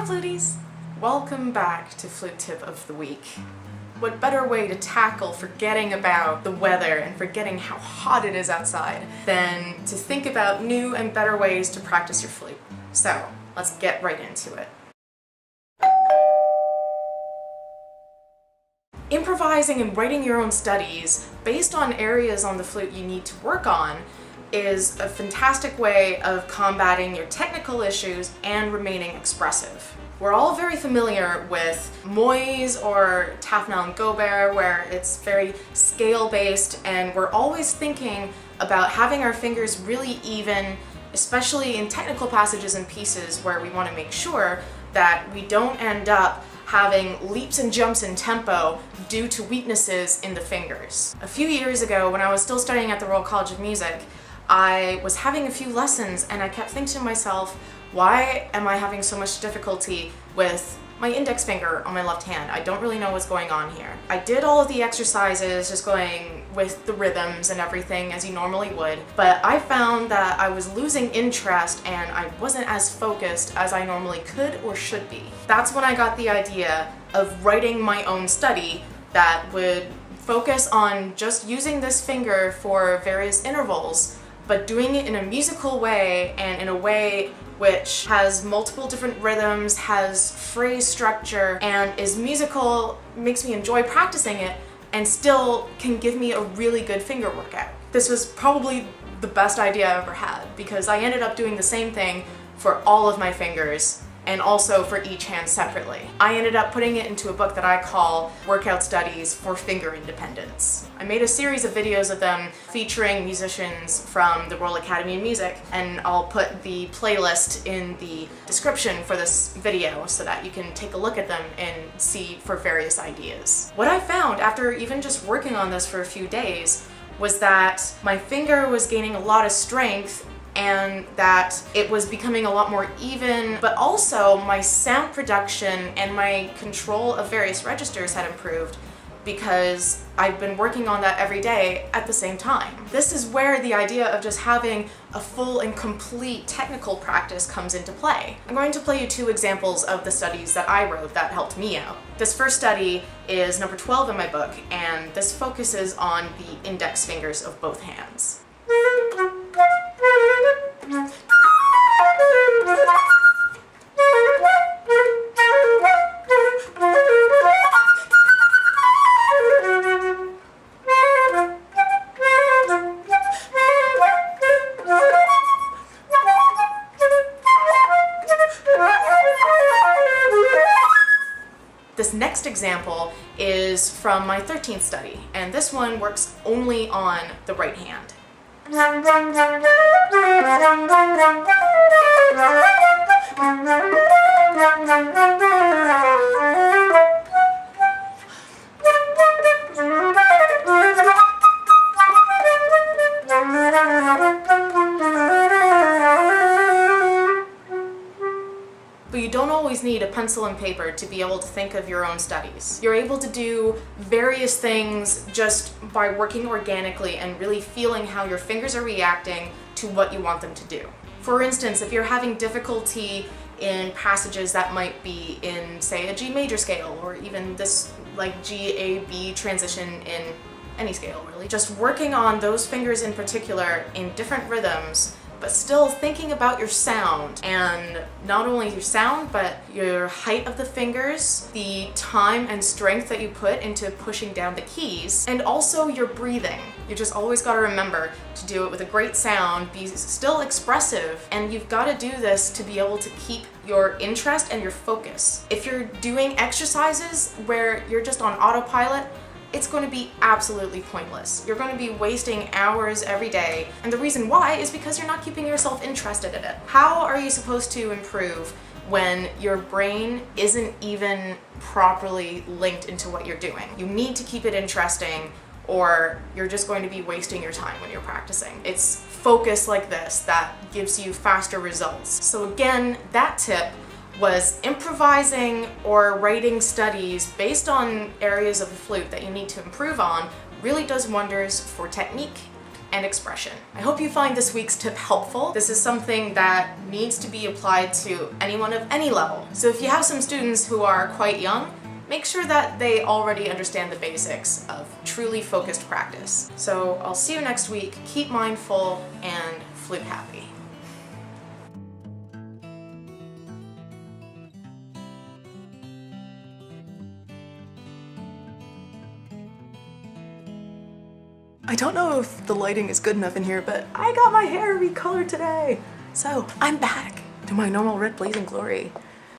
Hi Fluties! Welcome back to Flute Tip of the Week. What better way to tackle forgetting about the weather and forgetting how hot it is outside than to think about new and better ways to practice your flute. So, let's get right into it. Improvising and writing your own studies based on areas on the flute you need to work on is a fantastic way of combating your technical issues and remaining expressive. We're all very familiar with Moyes or Tafnel and Gobert, where it's very scale-based, and we're always thinking about having our fingers really even, especially in technical passages and pieces where we want to make sure that we don't end up having leaps and jumps in tempo due to weaknesses in the fingers. A few years ago, when I was still studying at the Royal College of Music, I was having a few lessons and I kept thinking to myself, why am I having so much difficulty with my index finger on my left hand? I don't really know what's going on here. I did all of the exercises, just going with the rhythms and everything as you normally would, but I found that I was losing interest and I wasn't as focused as I normally could or should be. That's when I got the idea of writing my own study that would focus on just using this finger for various intervals, but doing it in a musical way and in a way which has multiple different rhythms, has phrase structure, and is musical, makes me enjoy practicing it, and still can give me a really good finger workout. This was probably the best idea I ever had, because I ended up doing the same thing for all of my fingers, and also for each hand separately. I ended up putting it into a book that I call Workout Studies for Finger Independence. I made a series of videos of them featuring musicians from the Royal Academy of Music, and I'll put the playlist in the description for this video so that you can take a look at them and see for various ideas. What I found after even just working on this for a few days was that my finger was gaining a lot of strength and that it was becoming a lot more even, but also my sound production and my control of various registers had improved because I've been working on that every day at the same time. This is where the idea of just having a full and complete technical practice comes into play. I'm going to play you two examples of the studies that I wrote that helped me out. This first study is number 12 in my book, and this focuses on the index fingers of both hands. This next example is from my 13th study, and this one works only on the right hand. But you don't always need a pencil and paper to be able to think of your own studies. You're able to do various things just by working organically and really feeling how your fingers are reacting to what you want them to do. For instance, if you're having difficulty in passages that might be in, say, a G major scale, or even this like G, A, B transition in any scale really, just working on those fingers in particular in different rhythms, but still thinking about your sound, and not only your sound, but your height of the fingers, the time and strength that you put into pushing down the keys, and also your breathing. You just always gotta remember to do it with a great sound, be still expressive, and you've gotta do this to be able to keep your interest and your focus. If you're doing exercises where you're just on autopilot, it's going to be absolutely pointless. You're going to be wasting hours every day, and the reason why is because you're not keeping yourself interested in it. How are you supposed to improve when your brain isn't even properly linked into what you're doing? You need to keep it interesting, or you're just going to be wasting your time when you're practicing. It's focus like this that gives you faster results. So again, that tip was improvising or writing studies based on areas of the flute that you need to improve on really does wonders for technique and expression. I hope you find this week's tip helpful. This is something that needs to be applied to anyone of any level. So if you have some students who are quite young, make sure that they already understand the basics of truly focused practice. So I'll see you next week. Keep mindful and flute happy. I don't know if the lighting is good enough in here, but I got my hair recolored today. So I'm back to my normal red blazing glory.